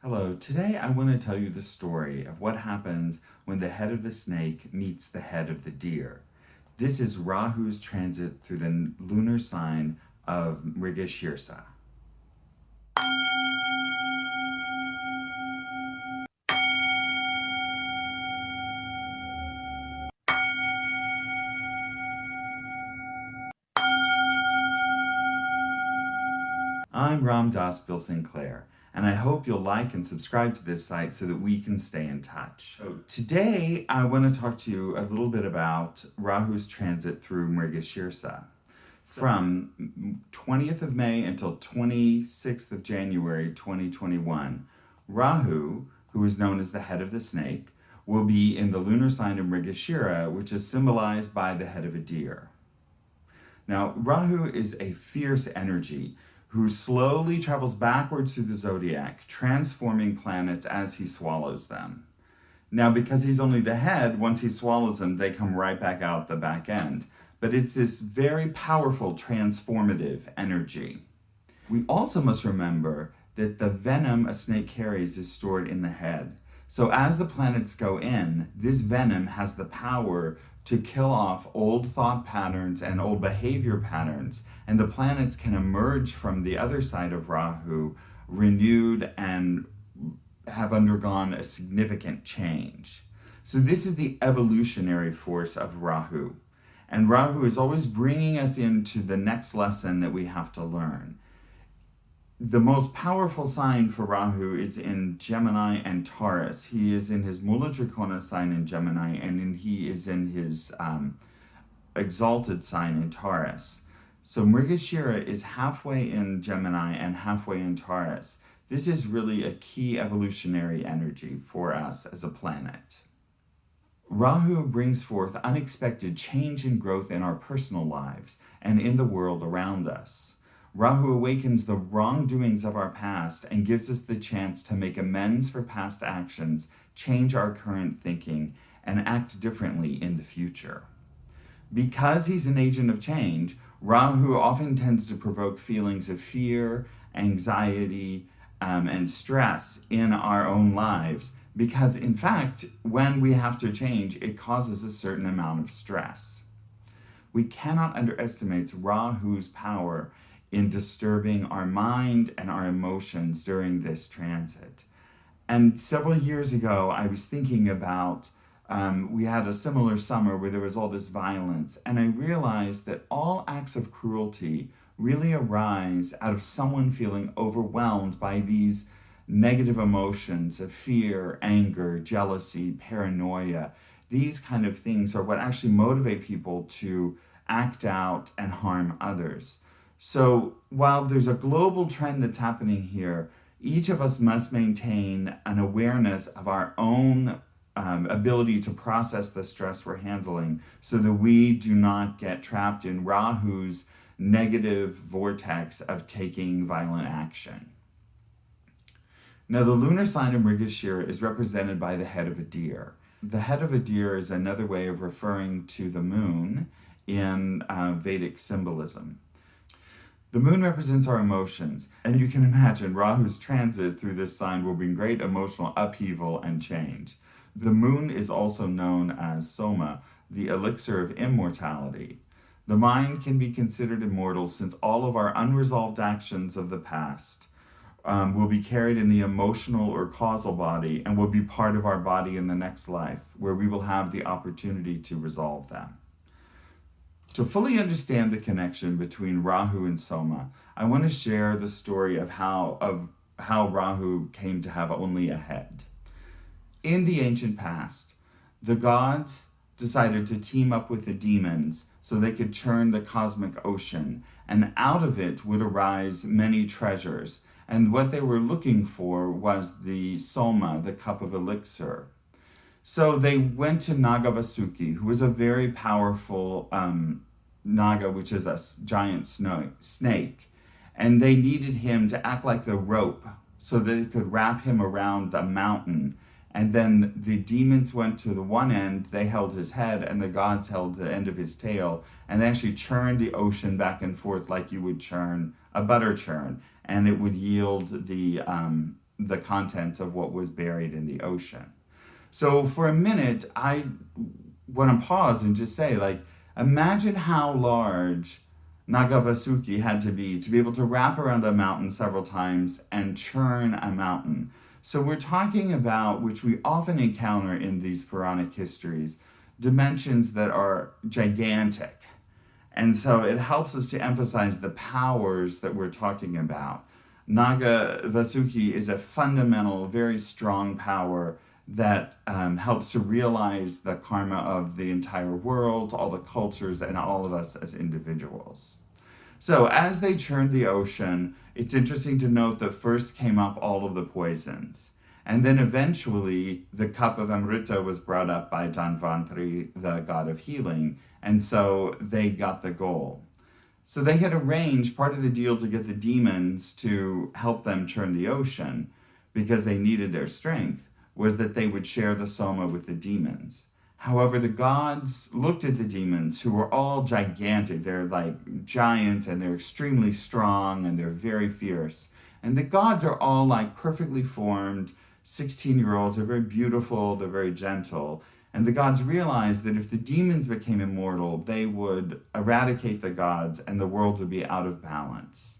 Hello, today I want to tell you the story of what happens when the head of the snake meets the head of the deer. This is Rahu's transit through the lunar sign of Mrigashira. I'm Ramdas Sinclair, and I hope you'll like and subscribe to this site so that we can stay in touch. So today I want to talk to you a little bit about Rahu's transit through Mirgashira. From 20th of May until 26th of January 2021, Rahu, who is known as the head of the snake, will be in the lunar sign of Mrigashira, which is symbolized by the head of a deer. Now, Rahu is a fierce energy who slowly travels backwards through the zodiac, transforming planets as he swallows them. Now, because he's only the head, once he swallows them, they come right back out the back end. But it's this very powerful transformative energy. We also must remember that the venom a snake carries is stored in the head. So as the planets go in, this venom has the power to kill off old thought patterns and old behavior patterns, and the planets can emerge from the other side of Rahu renewed and have undergone a significant change. So this is the evolutionary force of Rahu. And Rahu is always bringing us into the next lesson that we have to learn. The most powerful sign for Rahu is in Gemini and Taurus. He is in his Mula Trikona sign in Gemini, and he is in his exalted sign in Taurus. So Mrigashira is halfway in Gemini and halfway in Taurus. This is really a key evolutionary energy for us as a planet. Rahu brings forth unexpected change and growth in our personal lives and in the world around us. Rahu awakens the wrongdoings of our past and gives us the chance to make amends for past actions, change our current thinking, and act differently in the future. Because he's an agent of change, Rahu often tends to provoke feelings of fear, anxiety, and stress in our own lives, because in fact, when we have to change, it causes a certain amount of stress. We cannot underestimate Rahu's power in disturbing our mind and our emotions during this transit. And several years ago, I was thinking about, we had a similar summer where there was all this violence, and I realized that all acts of cruelty really arise out of someone feeling overwhelmed by these negative emotions of fear, anger, jealousy, paranoia. These kind of things are what actually motivate people to act out and harm others. So while there's a global trend that's happening here, each of us must maintain an awareness of our own ability to process the stress we're handling so that we do not get trapped in Rahu's negative vortex of taking violent action. Now, the lunar sign of Mrigashira is represented by the head of a deer. The head of a deer is another way of referring to the moon in Vedic symbolism. The moon represents our emotions, and you can imagine Rahu's transit through this sign will bring great emotional upheaval and change. The moon is also known as Soma, the elixir of immortality. The mind can be considered immortal since all of our unresolved actions of the past will be carried in the emotional or causal body and will be part of our body in the next life, where we will have the opportunity to resolve them. To fully understand the connection between Rahu and Soma, I want to share the story of how Rahu came to have only a head. In the ancient past, the gods decided to team up with the demons so they could churn the cosmic ocean, and out of it would arise many treasures. And what they were looking for was the Soma, the cup of elixir. So they went to Nagavasuki, who was a very powerful Naga, which is a giant snake, and they needed him to act like the rope so that they could wrap him around the mountain. And then the demons went to the one end, they held his head, and the gods held the end of his tail, and they actually churned the ocean back and forth like you would churn a butter churn, and it would yield the the contents of what was buried in the ocean. So for a minute, I want to pause and just say, like, imagine how large Nagavasuki had to be able to wrap around a mountain several times and churn a mountain. So we're talking about, which we often encounter in these Puranic histories, dimensions that are gigantic. And so it helps us to emphasize the powers that we're talking about. Nagavasuki is a fundamental, very strong power that helps to realize the karma of the entire world, all the cultures, and all of us as individuals. So as they churned the ocean, it's interesting to note that first came up all of the poisons. And then eventually the cup of Amrita was brought up by Dhanvantari, the god of healing. And so they got the goal. So they had arranged part of the deal to get the demons to help them churn the ocean because they needed their strength, was that they would share the soma with the demons. However, the gods looked at the demons, who were all gigantic. They're like giant, and they're extremely strong, and they're very fierce. And the gods are all like perfectly formed 16-year-olds. They're very beautiful, they're very gentle. And the gods realized that if the demons became immortal, they would eradicate the gods and the world would be out of balance.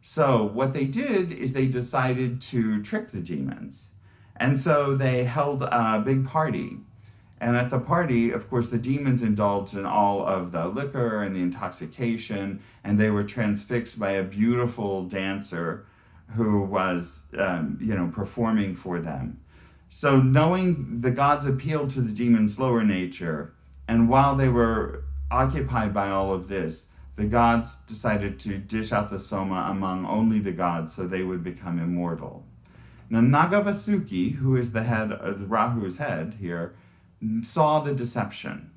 So what they did is they decided to trick the demons. And so they held a big party. And at the party, of course, the demons indulged in all of the liquor and the intoxication, and they were transfixed by a beautiful dancer who was, performing for them. So knowing the gods appealed to the demons' lower nature, and while they were occupied by all of this, the gods decided to dish out the soma among only the gods so they would become immortal. Now, Nagavasuki, who is the head of Rahu's head here, saw the deception.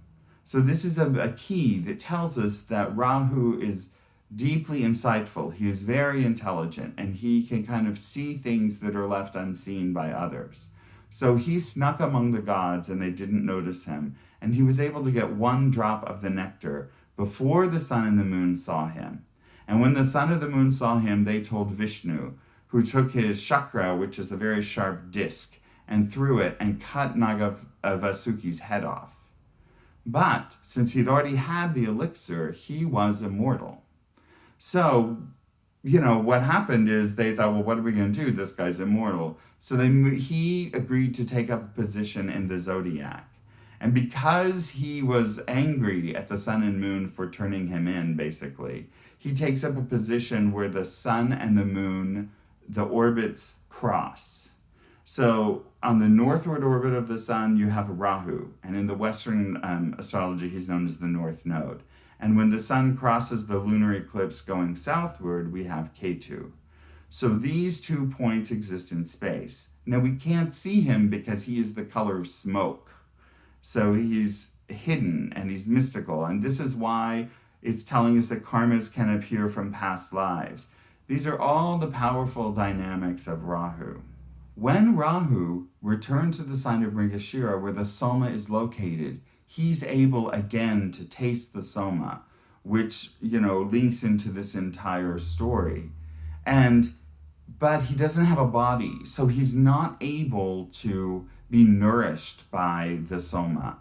So this is a key that tells us that Rahu is deeply insightful. He is very intelligent, and he can kind of see things that are left unseen by others. So he snuck among the gods, and they didn't notice him, and he was able to get one drop of the nectar before the sun and the moon saw him. And when the sun and the moon saw him, they told Vishnu, who took his chakra, which is a very sharp disc, and threw it and cut Nagavasuki's head off. But since he'd already had the elixir, he was immortal. So, what happened is they thought, well, what are we going to do? This guy's immortal. So he agreed to take up a position in the zodiac. And because he was angry at the sun and moon for turning him in, basically, he takes up a position where the sun and the moon, the orbits cross. So on the northward orbit of the sun, you have Rahu. And in the Western astrology, he's known as the North Node. And when the sun crosses the lunar eclipse going southward, we have Ketu. So these 2 points exist in space. Now we can't see him because he is the color of smoke. So he's hidden and he's mystical. And this is why it's telling us that karmas can appear from past lives. These are all the powerful dynamics of Rahu. When Rahu returns to the sign of Mrigashira, where the soma is located, he's able again to taste the soma, which, links into this entire story. But he doesn't have a body, so he's not able to be nourished by the soma.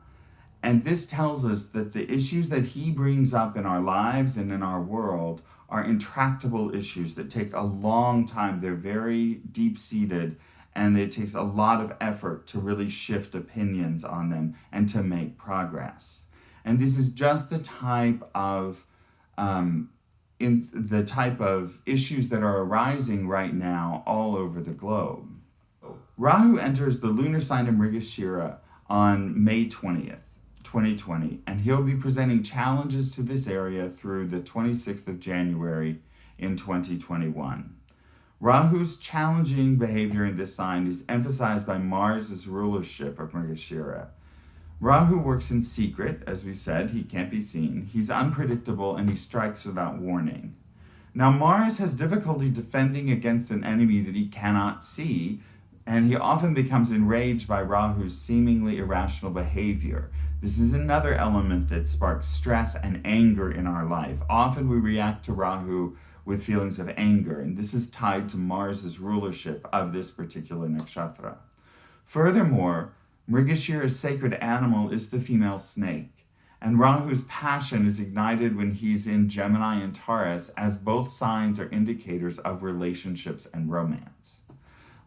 And this tells us that the issues that he brings up in our lives and in our world are intractable issues that take a long time. They're very deep-seated, and it takes a lot of effort to really shift opinions on them and to make progress. And this is just the type of issues that are arising right now all over the globe. Rahu enters the lunar sign of Mrigashira on May 20th, 2020, and he'll be presenting challenges to this area through the 26th of January in 2021. Rahu's challenging behavior in this sign is emphasized by Mars' rulership of Mrigashira. Rahu works in secret, as we said, he can't be seen. He's unpredictable and he strikes without warning. Now Mars has difficulty defending against an enemy that he cannot see, and he often becomes enraged by Rahu's seemingly irrational behavior. This is another element that sparks stress and anger in our life. Often we react to Rahu with feelings of anger, and this is tied to Mars's rulership of this particular nakshatra. Furthermore, Mrigashira's sacred animal is the female snake, and Rahu's passion is ignited when he's in Gemini and Taurus, as both signs are indicators of relationships and romance.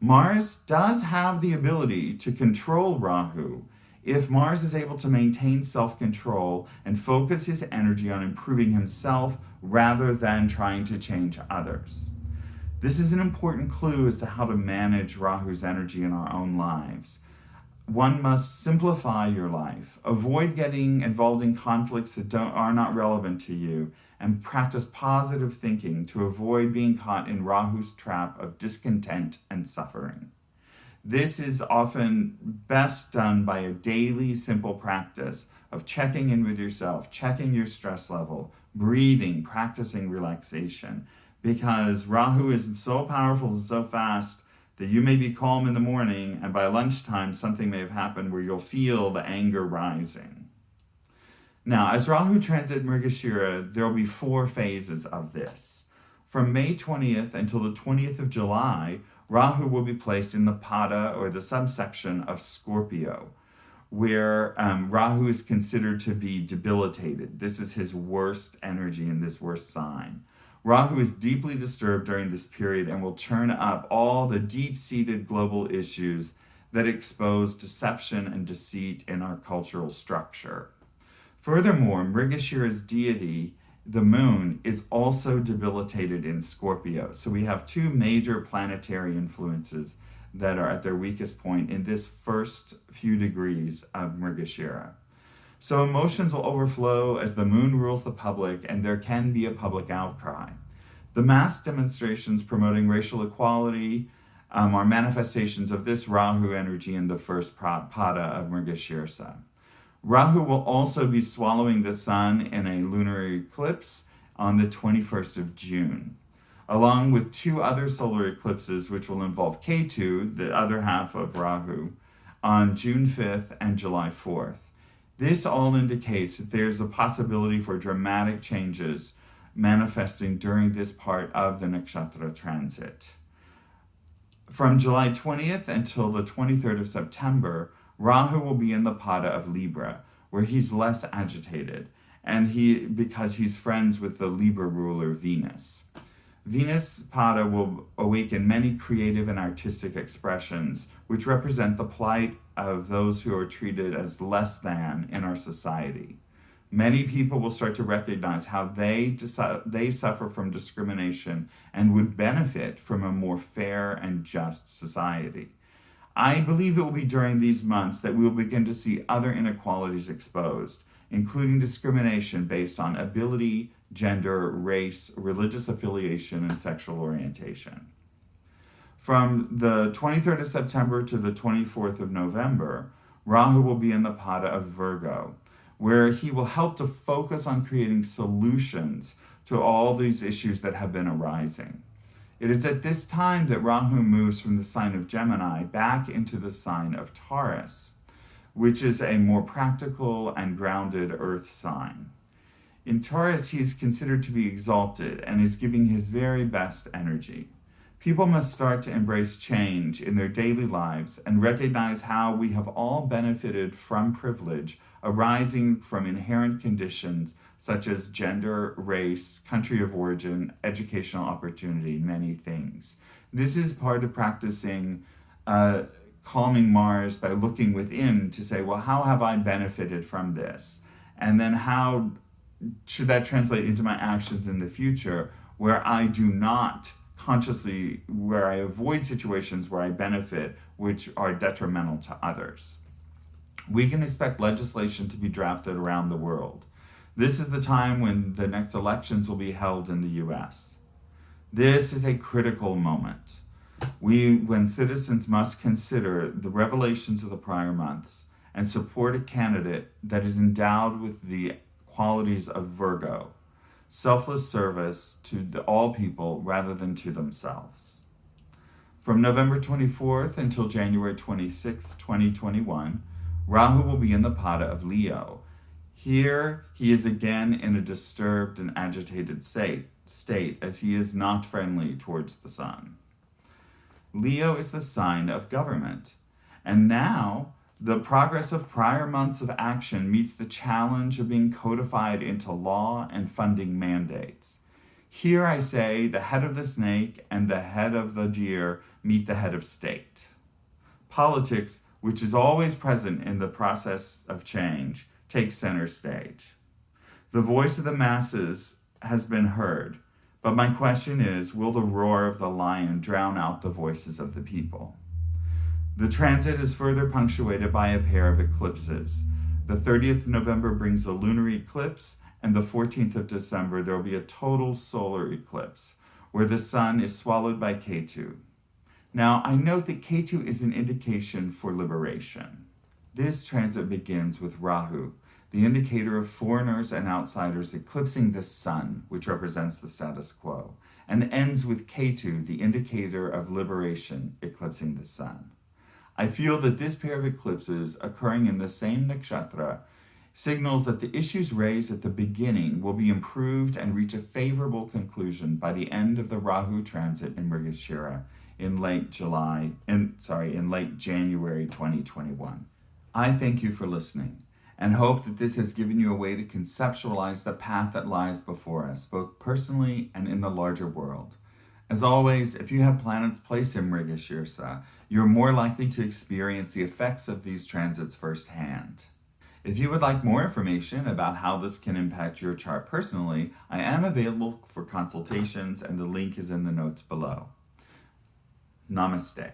Mars does have the ability to control Rahu if Mars is able to maintain self-control and focus his energy on improving himself rather than trying to change others. This is an important clue as to how to manage Rahu's energy in our own lives. One must simplify your life, avoid getting involved in conflicts that are not relevant to you, and practice positive thinking to avoid being caught in Rahu's trap of discontent and suffering. This is often best done by a daily simple practice of checking in with yourself, checking your stress level, breathing, practicing relaxation, because Rahu is so powerful and so fast that you may be calm in the morning, and by lunchtime something may have happened where you'll feel the anger rising. Now, as Rahu transits Mrigashira, there will be 4 phases of this. From May 20th until the 20th of July, Rahu will be placed in the pada, or the subsection of Scorpio, where Rahu is considered to be debilitated. This is his worst energy in this worst sign. Rahu is deeply disturbed during this period and will turn up all the deep-seated global issues that expose deception and deceit in our cultural structure. Furthermore, Mrigashira's deity, the moon, is also debilitated in Scorpio. So we have 2 major planetary influences that are at their weakest point in this first few degrees of Mrigashira. So emotions will overflow as the moon rules the public, and there can be a public outcry. The mass demonstrations promoting racial equality are manifestations of this Rahu energy in the first pada of Mrigashira. Rahu will also be swallowing the sun in a lunar eclipse on the 21st of June, along with 2 other solar eclipses which will involve Ketu, the other half of Rahu, on June 5th and July 4th. This all indicates that there's a possibility for dramatic changes manifesting during this part of the nakshatra transit. From July 20th until the 23rd of September, Rahu will be in the pada of Libra, where he's less agitated, and because he's friends with the Libra ruler Venus. Venus pada will awaken many creative and artistic expressions, which represent the plight of those who are treated as less than in our society. Many people will start to recognize how they suffer from discrimination and would benefit from a more fair and just society. I believe it will be during these months that we will begin to see other inequalities exposed, including discrimination based on ability, gender, race, religious affiliation, and sexual orientation. From the 23rd of September to the 24th of November, Rahu will be in the pada of Virgo, where he will help to focus on creating solutions to all these issues that have been arising. It is at this time that Rahu moves from the sign of Gemini back into the sign of Taurus, which is a more practical and grounded earth sign. In Taurus, he is considered to be exalted and is giving his very best energy. People must start to embrace change in their daily lives and recognize how we have all benefited from privilege arising from inherent conditions such as gender, race, country of origin, educational opportunity, many things. This is part of practicing calming Mars by looking within to say, well, how have I benefited from this? And then how should that translate into my actions in the future where I do not consciously, where I avoid situations where I benefit, which are detrimental to others. We can expect legislation to be drafted around the world. This is the time when the next elections will be held in the US. This is a critical moment. When citizens must consider the revelations of the prior months and support a candidate that is endowed with the qualities of Virgo, selfless service to all people rather than to themselves. From November 24th until January 26th, 2021, Rahu will be in the pada of Leo. Here he is again in a disturbed and agitated state as he is not friendly towards the sun. Leo is the sign of government, and now the progress of prior months of action meets the challenge of being codified into law and funding mandates. Here I say the head of the snake and the head of the deer meet the head of state. Politics, which is always present in the process of change, takes center stage. The voice of the masses has been heard, but my question is, will the roar of the lion drown out the voices of the people? The transit is further punctuated by a pair of eclipses. The 30th of November brings a lunar eclipse, and the 14th of December there will be a total solar eclipse, where the sun is swallowed by Ketu. Now, I note that Ketu is an indication for liberation. This transit begins with Rahu, the indicator of foreigners and outsiders eclipsing the sun, which represents the status quo, and ends with Ketu, the indicator of liberation, eclipsing the sun. I feel that this pair of eclipses occurring in the same nakshatra signals that the issues raised at the beginning will be improved and reach a favorable conclusion by the end of the Rahu transit in Mrigashira in late January 2021. I thank you for listening and hope that this has given you a way to conceptualize the path that lies before us, both personally and in the larger world. As always, if you have planets placed in Mrigashira, you're more likely to experience the effects of these transits firsthand. If you would like more information about how this can impact your chart personally, I am available for consultations and the link is in the notes below. Namaste.